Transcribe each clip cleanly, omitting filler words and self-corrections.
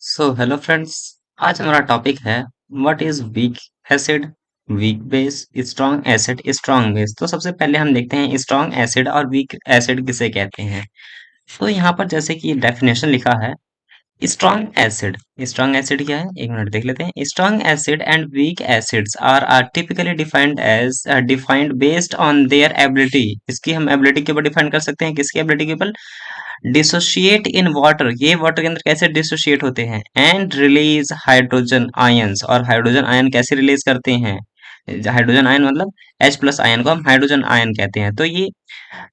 Hello friends. आज हमारा topic है what is weak acid, week base, strong acid, strong base. तो सबसे पहले हम देखते हैं स्ट्रॉन्ग एसिड और वीक एसिड किसे कहते हैं। तो यहाँ पर जैसे कि डेफिनेशन लिखा है, स्ट्रॉन्ग एसिड क्या है, एक मिनट देख लेते हैं। Strong acid and weak acids are typically defined as defined based on their ability. इसकी हम एबिलिटी के ऊपर डिफाइन कर सकते हैं, किसकी एबिलिटी के ऊपर? डिसोशिएट इन वाटर, ये वाटर के अंदर कैसे डिसोशिएट होते हैं, एंड रिलीज हाइड्रोजन आयंस, और हाइड्रोजन आयन कैसे रिलीज करते हैं। हाइड्रोजन आयन मतलब H प्लस आयन को हम हाइड्रोजन आयन कहते हैं। तो ये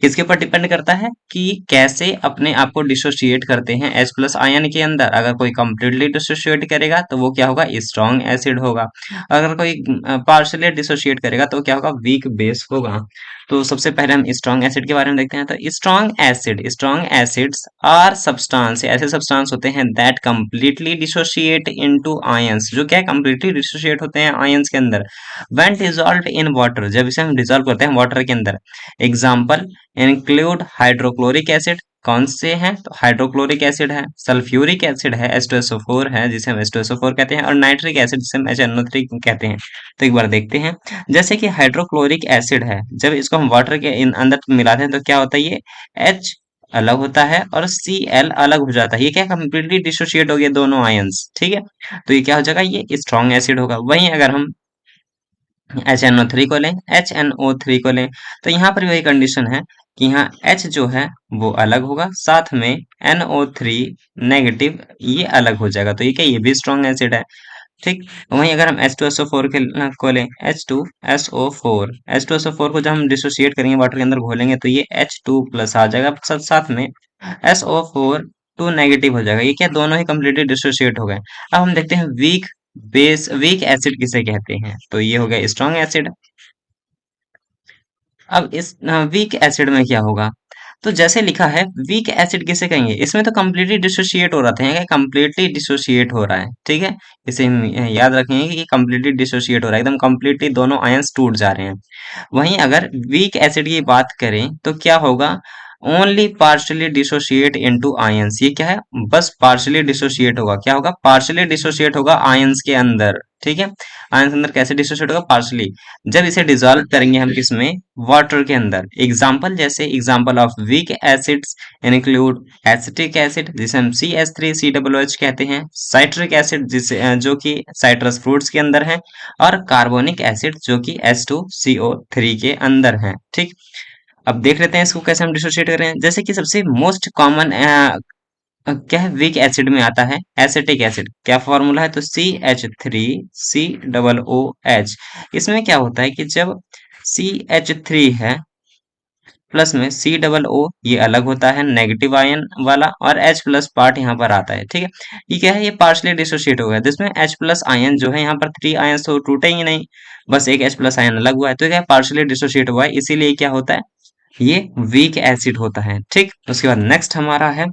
किसके ऊपर डिपेंड करता है कि कैसे अपने आप को डिसोशिएट करते हैं H प्लस आयन के अंदर। अगर कोई कंप्लीटली डिसोशिएट करेगा तो वो क्या होगा, स्ट्रॉन्ग एसिड होगा। अगर कोई पार्शियली डिसोशिएट करेगा तो क्या होगा, वीक बेस होगा। तो सबसे पहले हम स्ट्रॉन्ग एसिड के बारे में देखते हैं। तो स्ट्रॉन्ग एसिड्स आर सब्सटेंस, ऐसे सब्सटेंस होते हैं that completely dissociate into ions, जो क्या है, कंप्लीटली डिसोशिएट होते हैं आयंस के अंदर व्हेन डिसॉल्व्ड इन वाटर, जब इसे हम डिसॉल्व करते हैं वाटर के अंदर। एग्जांपल इंक्लूड हाइड्रोक्लोरिक एसिड, कौन से हैं, तो हाइड्रोक्लोरिक एसिड है, सल्फ्यूरिक एसिड है, H2SO4 है जिसे हम H2SO4 कहते हैं, और नाइट्रिक एसिड जिसे हम HNO3 कहते हैं। तो एक बार देखते हैं। जैसे कि हाइड्रोक्लोरिक एसिड है, जब इसको हम वाटर के अंदर मिलाते हैं तो क्या होता है, ये H अलग होता है और Cl अलग हो जाता है। ये क्या, कंप्लीटली डिसोशिएट हो गए दोनों आयंस, ठीक है। तो ये क्या हो जाएगा, ये स्ट्रॉन्ग एसिड होगा। वहीं अगर हम HNO3 को लें, HNO3 को लें, तो यहाँ पर भी वही कंडीशन है कि यहाँ H जो है वो अलग होगा, साथ में NO3 नेगेटिव ये अलग हो जाएगा। तो ये क्या, ये भी स्ट्रॉन्ग एसिड है, ठीक। वहीं अगर हम H2SO4 को लें, H2SO4 को जब हम डिसोशिएट करेंगे वाटर के अंदर घोलेंगे तो ये H2 प्लस आ जाएगा, साथ साथ में SO4 टू नेगेटिव हो जाएगा। ये क्या, दोनों ही कंप्लीटली डिसोशिएट हो गए। अब हम देखते हैं वीक एसिड किसे कहते हैं। तो ये हो गया स्ट्रॉन्ग एसिड। अब इस वीक एसिड में क्या होगा, तो जैसे लिखा है वीक एसिड किसे कहेंगे, इसमें तो कंप्लीटली डिसोशिएट हो रहा था, कंप्लीटली डिसोशिएट हो रहा है, ठीक है। इसे हम याद रखेंगे कि कंप्लीटली डिसोशिएट हो रहा है, एकदम कंप्लीटली दोनों आयंस टूट जा रहे हैं। वहीं अगर वीक एसिड की बात करें तो क्या होगा, only partially dissociate into ions. ये क्या है, बस पार्शियली डिसोशिएट होगा। क्या होगा, पार्शियली डिसोशिएट होगा आयंस के अंदर, ठीक है। आयंस के अंदर कैसे डिसोशिएट होगा, पार्शियली, जब इसे डिसॉल्व करेंगे हम किसमें, वाटर के अंदर। एग्जाम्पल, जैसे example of weak acids include acetic acid जिसे हम CH3COOH कहते हैं, साइट्रिक एसिड जिसे जो कि साइट्रस फ्रूट्स के अंदर है, और कार्बोनिक एसिड जो कि H2CO3 के अंदर है, ठीक। अब देख लेते हैं इसको कैसे हम डिसोशिएट कर रहे हैं। जैसे कि सबसे मोस्ट कॉमन क्या है, वीक एसिड में आता है एसिटिक एसिड। क्या फॉर्मूला है, तो CH3COOH। इसमें क्या होता है कि जब CH3 है प्लस में COO, ये अलग होता है नेगेटिव आयन वाला, और H प्लस पार्ट यहाँ पर आता है, ठीक है। ये क्या है, ये पार्शली डिसोशिएट हो गया, जिसमें H प्लस आयन जो है, यहाँ पर 3 आयन तो टूटे ही नहीं, बस एक H प्लस आयन अलग हुआ है। तो क्या, पार्शली डिसोशिएट हुआ है, इसीलिए क्या होता है, ये वीक एसिड होता है, ठीक। उसके बाद नेक्स्ट हमारा है,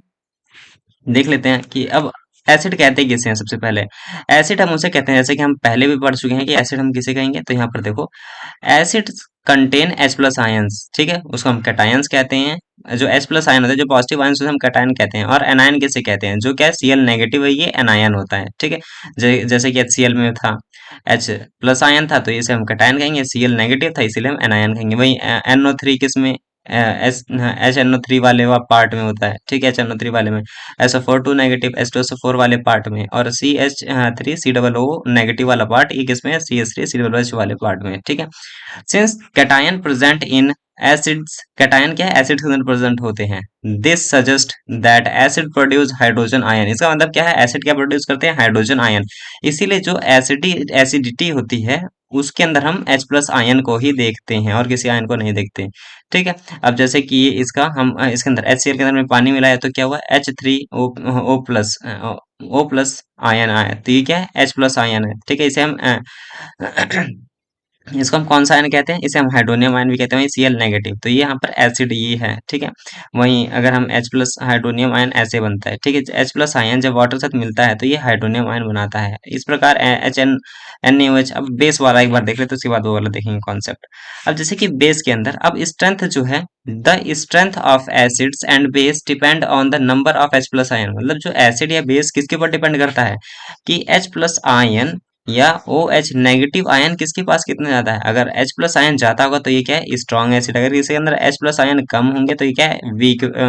देख लेते हैं कि अब एसिड कहते किसे हैं। सबसे पहले एसिड हम उसे कहते हैं, जैसे कि हम पहले भी पढ़ चुके हैं कि एसिड हम किसे कहेंगे। तो यहाँ पर देखो, acid contain H plus ions, ठीक है, उसको हम कैटायंस कहते हैं। जो H प्लस आयन होता है, जो पॉजिटिव आयंस, उसे हम कैटायन कहते हैं। और एनायन किसे कहते हैं, जो क्या है, Cl नेगेटिव है, ये एनायन होता है, ठीक है। जैसे कि HCl में था, H प्लस आयन था तो इसे हम कैटायन कहेंगे, Cl नेगेटिव था इसीलिए हम एनायन कहेंगे। वही NO3 किसमें, HNO3 वाले पार्ट में होता है, ठीक है, HNO3 वाले में, SO4 टू नेगेटिव, H2SO4 वाले पार्ट में, और CH3COO नेगेटिव वाला पार्ट ये किसमें है, CH3COOH वाले पार्ट में, ठीक है। Since cation present in acids, cation क्या है, एसिड के अंदर प्रेजेंट होते हैं, this suggest that acid produce hydrogen ion. इसका मतलब क्या है, एसिड क्या प्रोड्यूस करते हैं, हाइड्रोजन आयन। इसीलिए जो एसिडिटी होती है उसके अंदर हम H प्लस आयन को ही देखते हैं और किसी आयन को नहीं देखते, ठीक है। अब जैसे कि ये इसका हम इसके अंदर HCl के अंदर में पानी मिलाया तो क्या हुआ, H3O plus O plus ion आया, तो ये क्या है, H प्लस आयन है, ठीक है। इसे हम इसको हम कौन सा आयन कहते हैं? इसे हम हाइड्रोनियम आयन भी कहते हैं, Cl नेगेटिव। तो ये यहाँ पर एसिड ये है, ठीक है। वहीं अगर हम H प्लस हाइड्रोनियम आयन ऐसे बनता है, ठीक है। H प्लस आयन जब वाटर साथ मिलता है तो ये हाइड्रोनियम आयन बनाता है। इस प्रकार एच एन NaOH। अब बेस वाला एक बार देख लेते, उसके बाद वो वाला देखेंगे कॉन्सेप्ट। अब जैसे कि बेस के अंदर अब स्ट्रेंथ जो है, the strength of acids and base depend on the number of H plus ion. मतलब जो एसिड या बेस किसके ऊपर डिपेंड करता है कि H प्लस आयन या ओ एच नेगेटिव आयन किसके पास कितना ज्यादा है। अगर H प्लस आयन ज्यादा होगा तो ये क्या है? Strong acid. अगर इसके अंदर H प्लस आयन कम होंगे तो ये क्या है?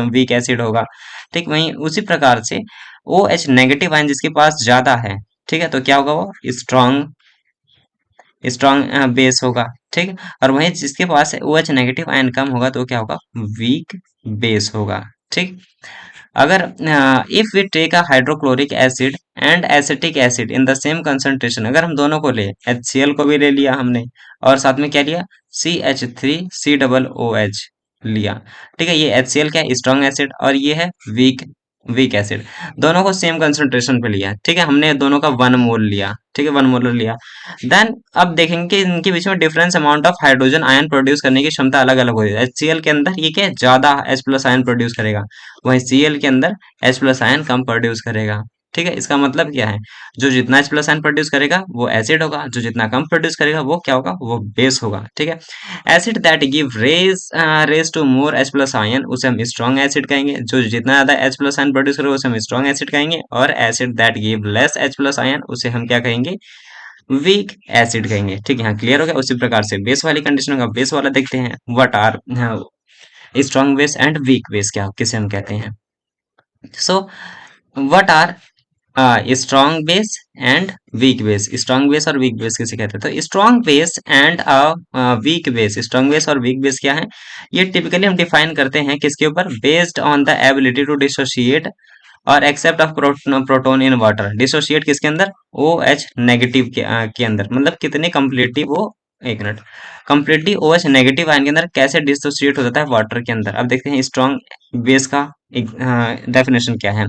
वीक एसिड होगा। ठीक, वहीं उसी प्रकार से ओ एच नेगेटिव आयन जिसके पास ज्यादा है, ठीक है, तो क्या होगा? वो स्ट्रॉन्ग स्ट्रॉन्ग बेस होगा। ठीक, और वहीं जिसके पास ओ एच नेगेटिव आयन कम होगा तो क्या होगा? वीक बेस होगा। ठीक, अगर if we take a hydrochloric acid and acetic acid in the same concentration, अगर हम दोनों को ले, HCl को भी ले लिया हमने और साथ में क्या लिया? CH3COOH लिया। ठीक है, ये HCl क्या है? स्ट्रॉन्ग एसिड और ये है वीक वीक एसिड। दोनों को सेम कंसंट्रेशन पे लिया, ठीक है, हमने दोनों का 1 मोल लिया, ठीक है, 1 मोलर लिया। देन अब देखेंगे कि इनके बीच में difference amount of hydrogen ion produce करने की क्षमता अलग अलग होगी। HCl के अंदर ये क्या है? ज्यादा H प्लस आयन प्रोड्यूस करेगा, वहीं Cl के अंदर H प्लस आयन कम प्रोड्यूस करेगा। ठीक है, इसका मतलब क्या है? जो जितना H प्लस आयन प्रोड्यूस करेगा वो एसिड होगा, जो जितना कम प्रोड्यूस करेगा वो क्या होगा? वो बेस होगा। ठीक है, acid that give rise to more H plus ion उसे हम स्ट्रॉन्ग एसिड कहेंगे। जो जितना ज्यादा H प्लस आयन प्रोड्यूस करेगा उसे हम स्ट्रॉन्ग एसिड कहेंगे। और acid that give less H plus ion उसे हम क्या कहेंगे? वीक एसिड कहेंगे। ठीक है, यहाँ क्लियर हो गया। उसी प्रकार से बेस वाली कंडीशन का बेस वाला देखते हैं। What are strong base and weak base, क्या किसे हम कहते हैं? So what are strong base and weak base. Strong base और वीक बेस किसे कहते हैं? तो strong base and weak base, strong base और वीक बेस क्या है? ये टिपिकली हम डिफाइन करते हैं किसके ऊपर? Based on the ability to dissociate और accept of proton in water. Dissociate किसके अंदर? ओ एच नेगेटिव के अंदर। मतलब कितने कम्प्लीटली वो, एक minute, completely O H negative ion के अंदर कैसे डिसोशिएट हो जाता है वाटर के अंदर। अब देखते हैं स्ट्रॉन्ग बेस का डेफिनेशन क्या है।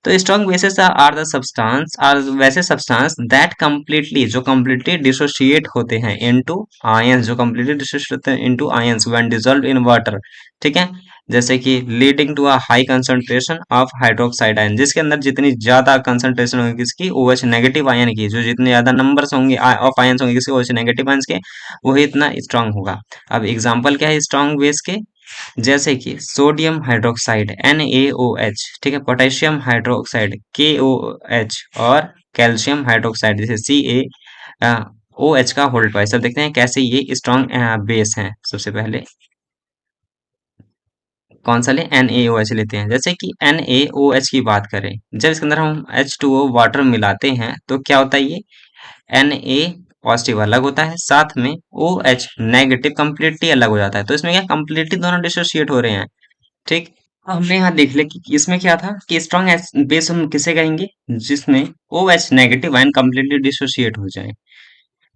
तो strong bases are the substance, are वैसे सब्सटेंस दैट कम्प्लीटली, जो कम्प्लीटली डिसोशिएट होते हैं इनटू आयंस, जो कम्प्लीटली डिसोशिएट होते हैं into ions when dissolved in water. ठीक है, जैसे कि leading to a high concentration of hydroxide ion, जिसके अंदर जितनी ज्यादा कंसंट्रेशन होगी किसकी? OH नेगेटिव आयन की, जो जितने ज्यादा नंबर्स होंगे ऑफ आयंस होंगे किसके? OH नेगेटिव आयंस के, वही इतना स्ट्रांग होगा। अब एग्जांपल क्या है स्ट्रांग बेस के? जैसे कि सोडियम हाइड्रोक्साइड NaOH, ठीक है, पोटेशियम हाइड्रोक्साइड KOH और कैल्शियम हाइड्रोक्साइड जैसे CaOH का होल ट्वाइस। अब देखते हैं कैसे ये स्ट्रॉन्ग बेस हैं। सबसे पहले कौन सा ले? NaOH लेते हैं। जैसे कि NaOH की बात करें, जब इसके अंदर हम H2O वाटर मिलाते हैं तो क्या होता है? ये Na पॉजिटिव अलग होता है, साथ में OH नेगेटिव कंप्लीटली अलग हो जाता है। तो इसमें क्या कंप्लीटली दोनों डिसोशिएट हो रहे हैं। ठीक, अब हमने यहाँ देख लिया कि इसमें क्या था कि स्ट्रॉन्ग बेस हम किसे कहेंगे? जिसमें OH negative ion completely dissociate हो जाए।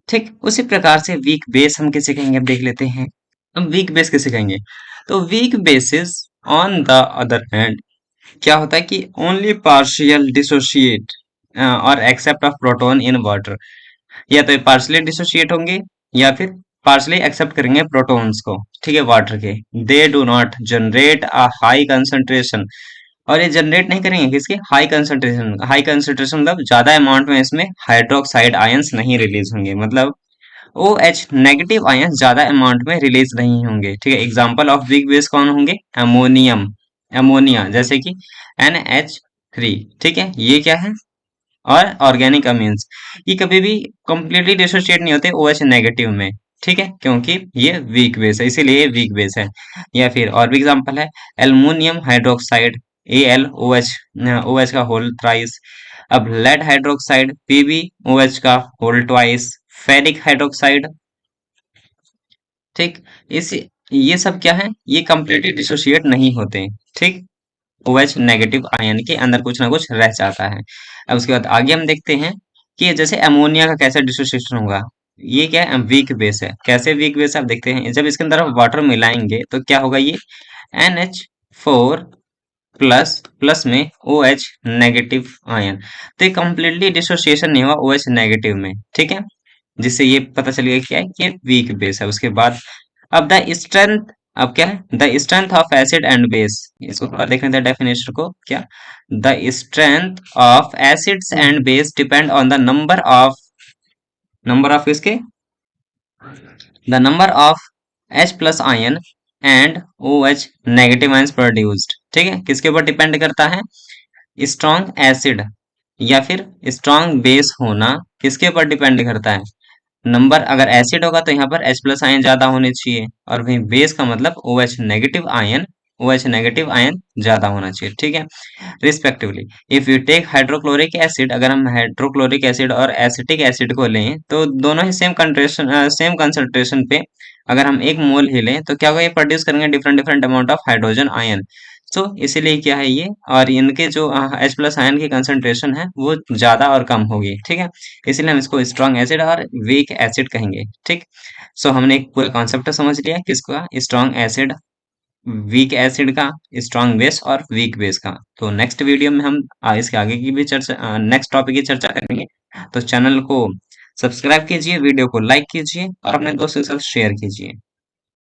ठीक, उसी प्रकार से वीक बेस हम किसे कहेंगे? अब देख लेते हैं। अब वीक बेस किसे कहेंगे? तो weak bases on the other hand क्या होता है कि ओनली पार्शियल डिसोशिएट और accept of proton in water. या तो पार्शियली डिसोशिएट होंगे या फिर पार्शियली एक्सेप्ट करेंगे प्रोटॉन्स को, ठीक है, वाटर के। They do not generate a high concentration, और ये जनरेट नहीं करेंगे किसके? High concentration. हाई कंसंट्रेशन मतलब ज्यादा अमाउंट में इसमें हाइड्रोक्साइड आयंस नहीं रिलीज होंगे। मतलब ओ एच नेगेटिव आयंस ज्यादा अमाउंट में रिलीज नहीं होंगे। ठीक है, एग्जांपल ऑफ वीक बेस कौन होंगे? अमोनियम, अमोनिया, जैसे कि NH3। ठीक है, ये क्या है? और ऑर्गेनिक अमीन्स, ये कभी भी कंप्लीटली डिसोशिएट नहीं होते OH नेगेटिव में। ठीक है, क्योंकि ये वीक बेस है, इसीलिए ये वीक बेस है। या फिर और भी एग्जांपल है एल्युमिनियम हाइड्रोक्साइड AlOH, OH का होल थ्राइस। अब लेड हाइड्रोक्साइड PbOH का होल ट्वाइस। Ferric hydroxide. ठीक, इस ये सब क्या है? ये कंप्लीटली डिसोशिएट नहीं होते। ठीक, OH नेगेटिव आयन के अंदर कुछ ना कुछ रह जाता है। अब उसके बाद आगे हम देखते हैं कि जैसे अमोनिया का कैसे डिसोसिएशन होगा। ये क्या है? वीक बेस है। कैसे वीक बेस है? आप देखते हैं जब इसके अंदर हम वाटर मिलाएंगे तो क्या होगा? ये NH4 प्लस प्लस में OH नेगेटिव आयन। तो ये कंप्लीटली डिसोसिएशन नहीं हुआ OH नेगेटिव में। ठीक है, जिससे ये पता चल गया क्या है, ये वीक बेस है। उसके बाद अब द स्ट्रेंथ, अब क्या है, the strength of acid and base. इसको थोड़ा देख लेते हैं डेफिनेशन को। क्या, the strength of acids and base depend on the number of इसके, the number of H plus ion and OH negative ions produced. ठीक है, किसके ऊपर डिपेंड करता है, स्ट्रॉन्ग एसिड या फिर स्ट्रॉन्ग बेस होना किसके ऊपर डिपेंड करता है, नंबर। अगर एसिड होगा तो यहाँ पर H प्लस आयन ज्यादा होने चाहिए, और वहीं बेस का मतलब OH नेगेटिव आयन ज्यादा होना चाहिए। ठीक है, respectively. If you take hydrochloric acid, अगर हम हाइड्रोक्लोरिक एसिड और एसिटिक एसिड को लें तो दोनों ही सेम कंसंट्रेशन पे अगर हम एक मोल ही लें तो क्या होगा, ये प्रोड्यूस करेंगे different different amount of hydrogen ion. So इसीलिए क्या है ये, और इनके जो H प्लस आयन की कंसंट्रेशन है वो ज्यादा और कम होगी। ठीक है, इसलिए हम इसको स्ट्रॉन्ग एसिड और वीक एसिड कहेंगे। ठीक, सो हमने एक पूरा कॉन्सेप्ट समझ लिया किसका, स्ट्रॉन्ग एसिड, वीक एसिड का, स्ट्रॉन्ग बेस और वीक बेस का। तो नेक्स्ट वीडियो में हम इसके आगे की भी चर्चा, नेक्स्ट टॉपिक की चर्चा करेंगे। तो चैनल को सब्सक्राइब कीजिए, वीडियो को लाइक कीजिए और अपने दोस्तों के साथ शेयर कीजिए।